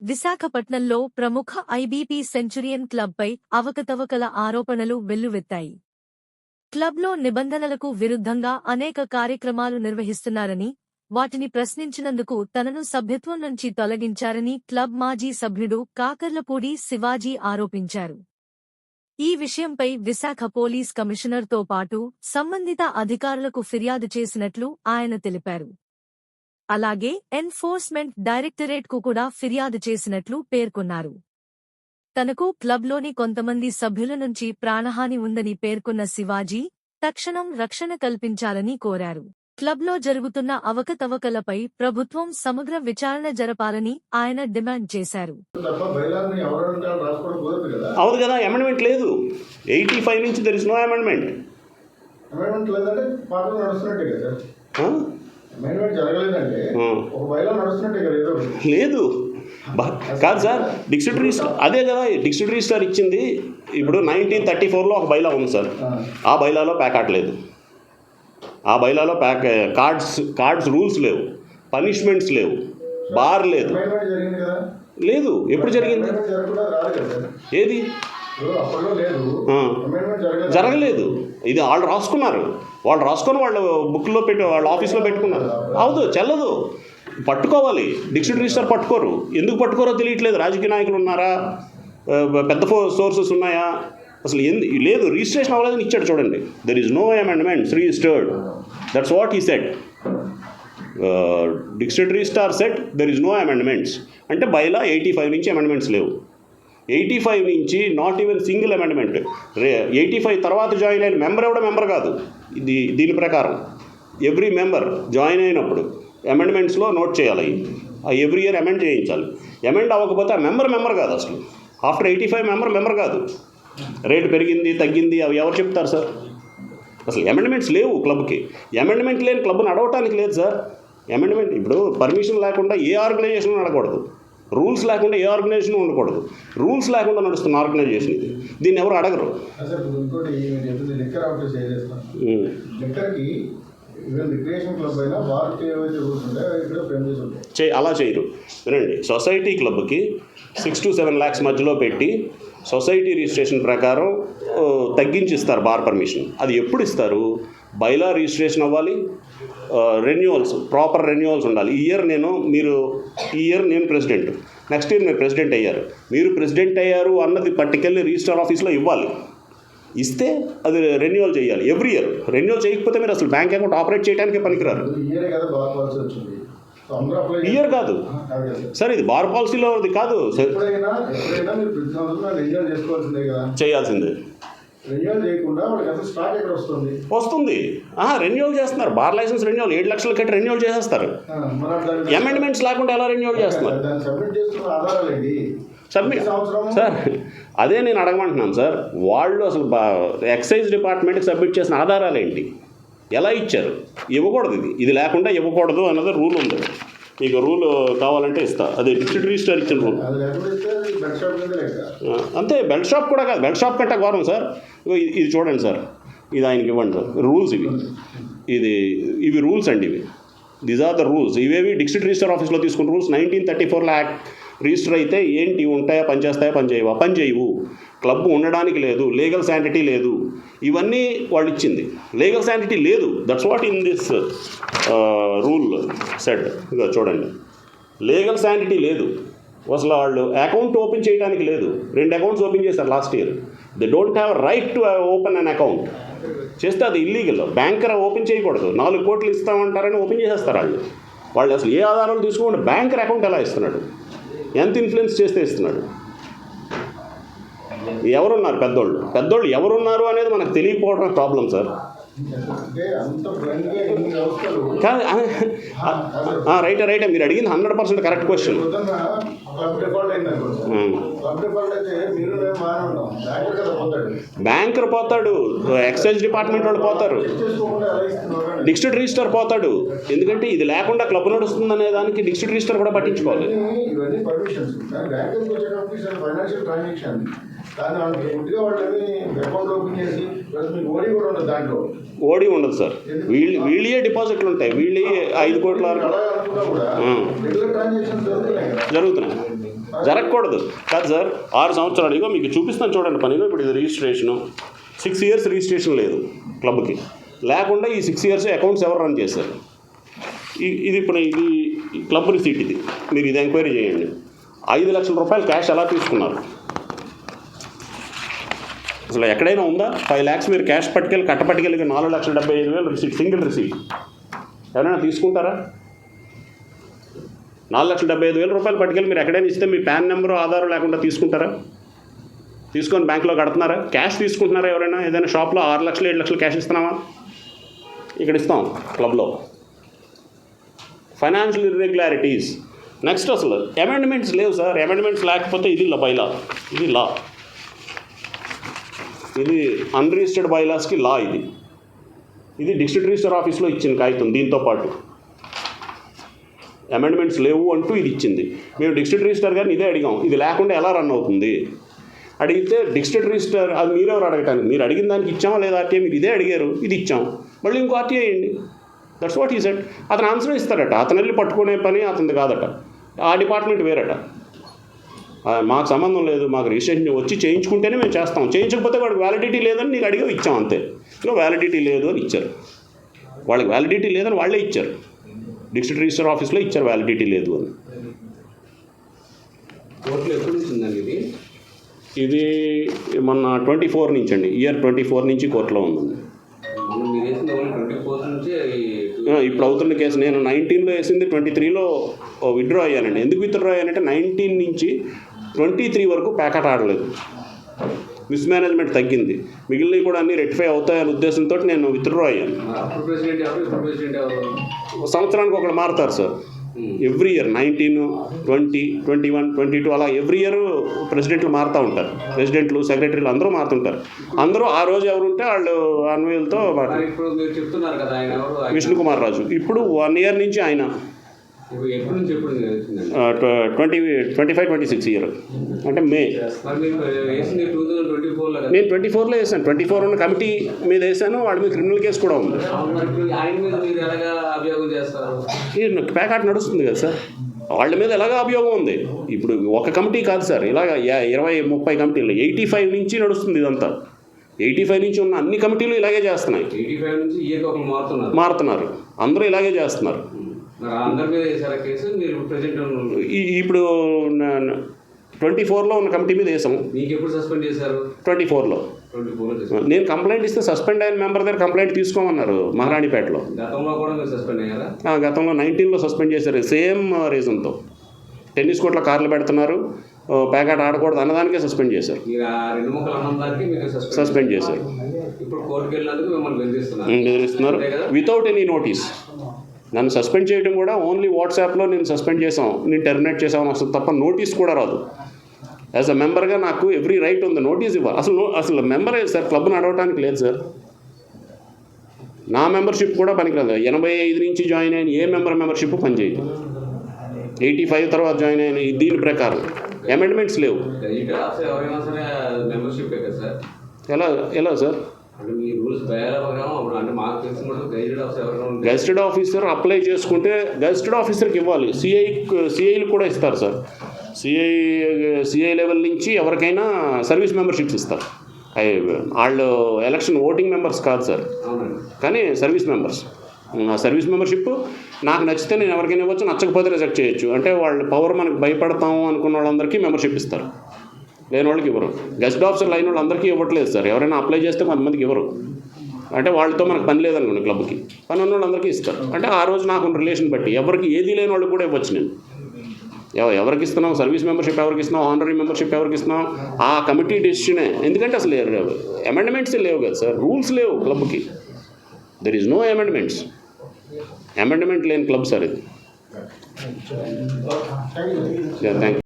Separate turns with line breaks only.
విశాఖపట్నంలో ప్రముఖ IBP Centurion క్లబ్పై అవకతవకల ఆరోపణలు వెల్లువెత్తాయి. క్లబ్లో నిబంధనలకు విరుద్ధంగా అనేక కార్యక్రమాలు నిర్వహిస్తున్నారని, వాటిని ప్రశ్నించినందుకు తనను సభ్యత్వం నుంచి తొలగించారని క్లబ్ మాజీ సభ్యుడు కాకర్లపూడి శివాజీ ఆరోపించారు. ఈ విషయంపై విశాఖ పోలీస్ కమిషనర్తో పాటు సంబంధిత అధికారులకు ఫిర్యాదు చేసినట్లు ఆయన తెలిపారు. అలాగే ఎన్ఫోర్స్మెంట్ డైరెక్టరేట్కు కూడా ఫిర్యాదు చేసినట్లు పేర్కొన్నారు. తనకు క్లబ్లోని కొంతమంది సభ్యుల నుంచి ప్రాణహాని ఉందని పేర్కొన్న శివాజీ తక్షణం రక్షణ కల్పించాలని కోరారు. క్లబ్లో జరుగుతున్న అవకతవకలపై ప్రభుత్వం సమగ్ర విచారణ జరపాలని ఆయన డిమాండ్ చేశారు.
అవును కదా, అమెండ్మెంట్ లేదు. 85 నుంచి దెర్ ఇస్ నో అమెండ్మెంట్. లేదు కాదు సార్, డిస్ట్రిక్ట్ రిజిస్టర్ అదే కదా, డిస్ట్రిక్ట్ రిజిస్టర్ ఇచ్చింది. ఇప్పుడు 1934లో ఒక బైలా ఉంది సార్, ఆ బైలాలో ప్యాకాట్ లేదు. ఆ బైలాలో కార్డ్స్ రూల్స్ లేవు, పనిష్మెంట్స్ లేవు, బార్ లేదు. లేదు, ఎప్పుడు జరిగింది? ఏది జరగలేదు. ఇది వాళ్ళు రాసుకున్నారు, వాళ్ళు రాసుకొని వాళ్ళు బుక్లో పెట్టి వాళ్ళ ఆఫీస్లో పెట్టుకున్నారు. అవదు, చెల్లదు. పట్టుకోవాలి, డిస్ట్రిక్ట్ రిజిస్టర్ పట్టుకోరు. ఎందుకు పట్టుకోరో తెలియట్లేదు. రాజకీయ నాయకులు ఉన్నారా, పెద్ద సోర్సెస్ ఉన్నాయా, అసలు లేదు. రిజిస్ట్రేషన్ అవ్వలేదని ఇచ్చాడు చూడండి. There is no amendments registered. That's what he said. District registrar said there is no amendments. అంటే బైలా 85 నుంచి అమెండ్మెంట్స్ లేవు. 85 నుంచి నాట్ ఈవెన్ సింగిల్ అమెండ్మెంట్. 85 తర్వాత జాయిన్ అయిన మెంబర్ ఎవడో మెంబర్ కాదు. దీని ప్రకారం ఎవ్రీ మెంబర్ జాయిన్ అయినప్పుడు అమెండ్మెంట్స్లో నోట్ చేయాలి. ఎవ్రీ ఇయర్ అమెండ్ చేయించాలి. అమెండ్ అవ్వకపోతే ఆ మెంబర్ కాదు. అసలు ఆఫ్టర్ 85 మెంబర్ కాదు. రేటు పెరిగింది తగ్గింది అవి ఎవరు చెప్తారు సార్? అసలు అమెండ్మెంట్స్ లేవు క్లబ్కి. అమెండ్మెంట్ లేని క్లబ్ నడవటానికి లేదు సార్. అమెండ్మెంట్ ఇప్పుడు పర్మిషన్ లేకుండా ఏ ఆర్గనైజేషన్ నడకూడదు, రూల్స్ లేకుండా ఏ ఆర్గనైజేషన్ ఉండకూడదు. రూల్స్ లేకుండా నడుస్తున్న ఆర్గనైజేషన్ ఇది. దీన్ని ఎవరు అడగరు. అలా చేయరు. వినండి, సొసైటీ క్లబ్కి 6 to 7 lakhs మధ్యలో పెట్టి సొసైటీ రిజిస్ట్రేషన్ ప్రకారం తగ్గించిస్తారు బార్ పర్మిషన్. అది ఎప్పుడు ఇస్తారు? బైలా రిజిస్ట్రేషన్ అవ్వాలి, రెన్యువల్స్, ప్రాపర్ రెన్యువల్స్ ఉండాలి. ఈ ఇయర్ నేను ప్రెసిడెంట్, నెక్స్ట్ ఇయర్ మీరు ప్రెసిడెంట్ అయ్యారు. మీరు ప్రెసిడెంట్ అయ్యారు అన్నది పట్టుకెళ్ళి రిజిస్టర్ ఆఫీస్లో ఇవ్వాలి. ఇస్తే అది రెన్యువల్ చేయాలి ఎవ్రీ ఇయర్. రెన్యువల్ చేయకపోతే మీరు అసలు బ్యాంక్ అకౌంట్ ఆపరేట్ చేయడానికే పనికిరారు. ఇయర్ కాదు సార్, ఇది బార్ పాలసీలో కాదు. చేయాల్సిందే. వస్తుంది. రెన్యువల్ చేస్తున్నారు. బార్ లైసెన్స్ రెన్యువల్ 7 లక్షలు కట్టి రెన్యువల్ చేసేస్తారు. అమెండ్మెంట్స్ లేకుండా ఎలా రెన్యువల్ చేస్తున్నారు? సబ్మిట్ సార్, అదే నేను అడగమంటున్నాను సార్. వాళ్ళు అసలు ఎక్సైజ్ డిపార్ట్మెంట్కి సబ్మిట్ చేసిన ఆధారాలు ఏంటి? ఎలా ఇచ్చారు? ఇవ్వకూడదు. ఇది లేకుండా ఇవ్వకూడదు అన్నది రూల్ ఉంది. మీకు రూల్ కావాలంటే ఇస్తా. అదే డిస్ట్రిక్ట్ రిజిస్టర్ ఇచ్చిన రూల్. అంతే. బెల్ట్ షాప్ కూడా కాదు, బెల్ట్ షాప్ కంటే ఘోరం సార్. ఇది చూడండి సార్, ఇది ఆయనకి ఇవ్వండి సార్. రూల్స్ ఇవి రూల్స్ అండి. These are the rules. ఇవేవి డిస్ట్రిక్ట్ రిజిస్టర్ ఆఫీస్లో తీసుకున్న రూల్స్. 1934 యాక్ట్ రిజిస్టర్ అయితే ఏంటి ఉంటాయా, పనిచేస్తాయా, పనిచేయవు. క్లబ్ ఉండడానికి లేదు, లీగల్ శాంటిటీ లేదు. ఇవన్నీ వాళ్ళు ఇచ్చింది. లీగల్ శాంటిటీ లేదు. That's what in this rule said. ఇక చూడండి, లీగల్ శాంటిటీ లేదు. అసలు వాళ్ళు అకౌంట్ ఓపెన్ చేయడానికి లేదు. 2 అకౌంట్స్ ఓపెన్ చేశారు last year. They don't have right to open an account. చేస్తే అది ఇల్లీగల్. బ్యాంకర్ ఓపెన్ చేయకూడదు. 4 కోట్లు ఇస్తామంటారని ఓపెన్ చేసేస్తారు వాళ్ళు అసలు ఏ ఆధారాలు తీసుకోకుండా బ్యాంకర్ అకౌంట్ ఎలా ఇస్తున్నాడు? ఎంత ఇన్ఫ్లుయెన్స్ చేస్తే ఇస్తున్నాడు? ఎవరున్నారు పెద్దోళ్ళు ఎవరున్నారు అనేది మనకు తెలియకపోవడం ప్రాబ్లం సార్. రైటే మీరు అడిగింది 100% కరెక్ట్ క్వశ్చన్. బ్యాంకర్ పోతాడు, ఎక్సైజ్ డిపార్ట్మెంట్ వాళ్ళు పోతారు, డిస్ట్రిక్ట్ రిజిస్టర్ పోతాడు. ఎందుకంటే ఇది లేకుండా క్లబ్ నడుస్తుంది అనే దానికి డిస్ట్రిక్ట్ రిజిస్టర్ కూడా పట్టించుకోవాలి. ఓడి ఉండదు సార్. వీళ్ళే డిపాజిట్లు ఉంటాయి. వీళ్ళే 5 కోట్ల జరుగుతున్నాయి. జరగకూడదు కాదు సార్. 6 సంవత్సరాలు ఇగో మీకు చూపిస్తాను చూడండి పనిలో. ఇప్పుడు ఇది రిజిస్ట్రేషను 6 years రిజిస్ట్రేషన్ లేదు క్లబ్కి. లేకుండా ఈ 6 years అకౌంట్స్ ఎవరు రన్ చేశారు? ఇది ఇప్పుడు ఇది క్లబ్ రిసీట్. ఇది మీరు ఇది ఎంక్వైరీ చేయండి. 5 లక్షల రూపాయలు క్యాష్ ఎలా తీసుకున్నారు? అసలు ఎక్కడైనా ఉందా? 5 lakhs మీరు క్యాష్ పట్టుకెళ్ళి కట్టపట్టుకెళ్ళి 4,75,000 రిసీట్, సింగిల్ రిసీట్ ఎవరైనా తీసుకుంటారా? 4,75,000 రూపాయలు పట్టుకెళ్ళి మీరు ఎక్కడైనా ఇస్తే మీ పాన్ నెంబరు ఆధార్ లేకుండా తీసుకుంటారా? తీసుకొని బ్యాంకులో కడుతున్నారా? క్యాష్ తీసుకుంటున్నారా? ఎవరైనా ఏదైనా షాప్లో 6 లక్షలు 7 లక్షలు క్యాష్ ఇస్తున్నామా? ఇక్కడ ఇస్తాం క్లబ్లో. Financial irregularities. నెక్స్ట్ అసలు అమెండ్మెంట్స్ లేవు సార్. అమెండ్మెంట్స్ లేకపోతే ఇది బైలా, ఇది లా, ఇది అన్రిజిస్టర్డ్ బైలాస్కి లా. ఇది డిస్ట్రిక్ట్ రిజిస్టర్ ఆఫీస్లో ఇచ్చిన కాగితం. దీంతో పాటు అమెండ్మెంట్స్ లేవు అంటూ ఇది ఇచ్చింది. మేము డిస్ట్రిక్ట్ రిజిస్టర్ గారిని ఇదే అడిగాం, ఇది లేకుండా ఎలా రన్ అవుతుంది అడిగితే, డిస్ట్రిక్ట్ రిజిస్టర్ అది మీరెవరు అడగటానికి? మీరు అడిగిన దానికి ఇచ్చామా లేదా ఆర్టీఐ? మీరు ఇదే అడిగారు, ఇది ఇచ్చాం, మళ్ళీ ఇంకో ఆర్టీఐ వేయండి. దట్స్ వాట్ ఈ సెట్. అతను ఆన్సర్ ఇస్తారట. అతను వెళ్ళి పట్టుకునే పని అతనిది కాదట. ఆ డిపార్ట్మెంట్ వేరట. మాకు సంబంధం లేదు, మాకు రిజిస్ట్రేషన్ వచ్చి చేయించుకుంటేనే మేము చేస్తాం, చేయించకపోతే వాడికి వ్యాలిడిటీ లేదని నీకు అడిగా ఇచ్చాం అంతే. ఇంకా వ్యాలిడిటీ లేదు అని ఇచ్చారు. వాళ్ళకి వ్యాలిడిటీ లేదని వాళ్ళే ఇచ్చారు. డిస్ట్రిక్ట్ రిజిస్టర్ ఆఫీస్లో ఇచ్చారు వ్యాలిడిటీ లేదు అని.
కోర్టులో ఎప్పుడు నుంచి ఉందండి ఇది?
ఇది మొన్న 24 నుంచి అండి, ఇయర్ 24 నుంచి కోర్టులో ఉందండి.
మీరు వేసింది 24 నుంచి
ఇప్పుడు అవుతున్న కేసు. నేను 19లో వేసింది, 23లో విత్డ్రా అయ్యానండి. ఎందుకు విత్డ్రా అయ్యానంటే 19 నుంచి 23 వరకు ప్యాకెట్ ఆడలేదు, మిస్మేనేజ్మెంట్ తగ్గింది, మిగిలినవి కూడా అన్నీ రెక్టిఫై అవుతాయనే ఉద్దేశంతో నేను విత్డ్రా అయ్యాను.
అప్పుడు ప్రెసిడెంట్ ఎవరు, ఇప్పుడు ప్రెసిడెంట్ ఎవరు?
సంవత్సరానికి ఒకళ్ళు మారుతారు సార్. ఎవ్రీ ఇయర్ 19, 20, 21, 22 అలా ఎవ్రీ ఇయర్ ప్రెసిడెంట్లు మారుతూ ఉంటారు. ప్రెసిడెంట్లు, సెక్రటరీలు అందరూ మారుతుంటారు. అందరూ ఆ రోజు ఎవరుంటే వాళ్ళు అన్వయలతో.
ఇప్పుడు మీరు చెప్తున్నారు కదా ఆయన ఎవరు?
విష్ణు కుమార్ రాజు. ఇప్పుడు 1 year నుంచి ఆయన.
ఎప్పుడు నుంచి ఎప్పుడు
25-26 ఇయర్ అంటే మే.
మరి మీరు వేసింది 2024లో కదా?
నేను 24లో వేసాను. 24 ఉన్న కమిటీ మీద వేసాను. వాళ్ళ మీద క్రిమినల్ కేసు కూడా ఉంది.
మరి ఇప్పుడు ఆయన మీద మీరు ఎలాగా అభియోగం చేస్తారు?
ఈ ప్యాకెట్ నడుస్తుంది కదా సార్, వాళ్ళ మీద ఎలాగ అభియోగం ఉంది. ఇప్పుడు ఒక కమిటీ కాదు సార్, ఇలాగ 20-30 కమిటీలు, 85 నుంచి నడుస్తుంది ఇదంతా. 85 నుంచి ఉన్న అన్ని కమిటీలు ఇలాగే చేస్తున్నాయి.
85 నుంచి ఇయర్కి ఒకరు
మారుతున్నారు, అందరూ ఇలాగే చేస్తున్నారు.
మరి అందరి మీద వేసారా కేసు? మీరు ప్రెసిడెంట్
ఇప్పుడు 24లో ఉన్న కమిటీ మీద వేసాము.
మీకు ఎప్పుడు సస్పెండ్ చేశారు?
24లో. నేను కంప్లైంట్ ఇస్తే సస్పెండ్ అయిన మెంబర్ దగ్గర కంప్లైంట్ తీసుకోమన్నారు మహారాణిపేటలో.
గతంలో కూడా మీరు సస్పెండ్ అయ్యారా?
గతంలో 19లో సస్పెండ్ చేశారు సేమ్ రీజన్తో. టెన్నిస్ కోర్టులో కార్లు పెడుతున్నారు, ప్యాకెట్ ఆడకూడదు అన్నదానికే సస్పెండ్ చేశారు.
మీరు ఆ 2 ముక్కలు అన్నదానికి మీరు
సస్పెండ్ చేశారు.
ఇప్పుడు కోర్టుకు వెళ్ళినందుకు మిమ్మల్ని
బెదిరిస్తున్నారు వితౌట్ ఎనీ నోటీస్. నన్ను సస్పెండ్ చేయడం కూడా ఓన్లీ వాట్సాప్లో నేను సస్పెండ్ చేసాం, నేను టెర్మినేట్ చేసామని వస్తుంది తప్ప నోటీస్ కూడా రాదు. యాజ్ అ మెంబర్గా నాకు ఎవ్రీ రైట్ ఉంది, నోటీస్ ఇవ్వాలి. అసలు మెంబర్ సార్ క్లబ్ నడవడానికి లేదు సార్. నా మెంబర్షిప్ కూడా పనికిరాదు. 85 నుంచి జాయిన్ అయిన ఏ మెంబర్షిప్ పనిచేయదు. 85 తర్వాత జాయిన్ అయిన దీని ప్రకారం అమెండ్మెంట్స్ లేవు. ఎలా సార్? గెజిటెడ్ ఆఫీసర్ అప్లై చేసుకుంటే గెజిటెడ్ ఆఫీసర్కి ఇవ్వాలి. సిఐలు కూడా ఇస్తారు సార్. సిఐ లెవెల్ నుంచి ఎవరికైనా సర్వీస్ మెంబర్షిప్స్ ఇస్తారు. వాళ్ళు ఎలక్షన్ ఓటింగ్ మెంబర్స్ కాదు సార్, కానీ సర్వీస్ మెంబర్స్. ఆ సర్వీస్ మెంబర్షిప్ నాకు నచ్చితే నేను ఎవరికైనా ఇవ్వచ్చు, నచ్చకపోతే రిజెక్ట్ చేయొచ్చు. అంటే వాళ్ళ పవర్ మనకు భయపడతాము అనుకున్న వాళ్ళందరికీ మెంబర్షిప్ ఇస్తారు, లేని వాళ్ళకి ఇవ్వరు. గెస్ట్ ఆఫీసర్లు అయిన వాళ్ళందరికీ ఇవ్వట్లేదు సార్. ఎవరైనా అప్లై చేస్తే కొంతమందికి ఇవ్వరు. అంటే వాళ్ళతో మనకు పని లేదనుకోండి, క్లబ్కి పని ఉన్న వాళ్ళందరికీ ఇస్తారు. అంటే ఆ రోజు నాకు రిలేషన్ బట్టి ఎవరికి ఏది లేని వాళ్ళకి కూడా ఇవ్వచ్చు. నేను ఎవరికి ఇస్తున్నాం సర్వీస్ మెంబర్షిప్, ఎవరికి ఇస్తున్నాం ఆనరీ మెంబర్షిప్, ఎవరికి ఇస్తున్నాం ఆ కమిటీ డెసిషనే. ఎందుకంటే అసలు అమెండ్మెంట్స్ లేవు కదా సార్, రూల్స్ లేవు క్లబ్కి. There is no amendments. Amendment లేని క్లబ్ సార్ ఇది. Thank you.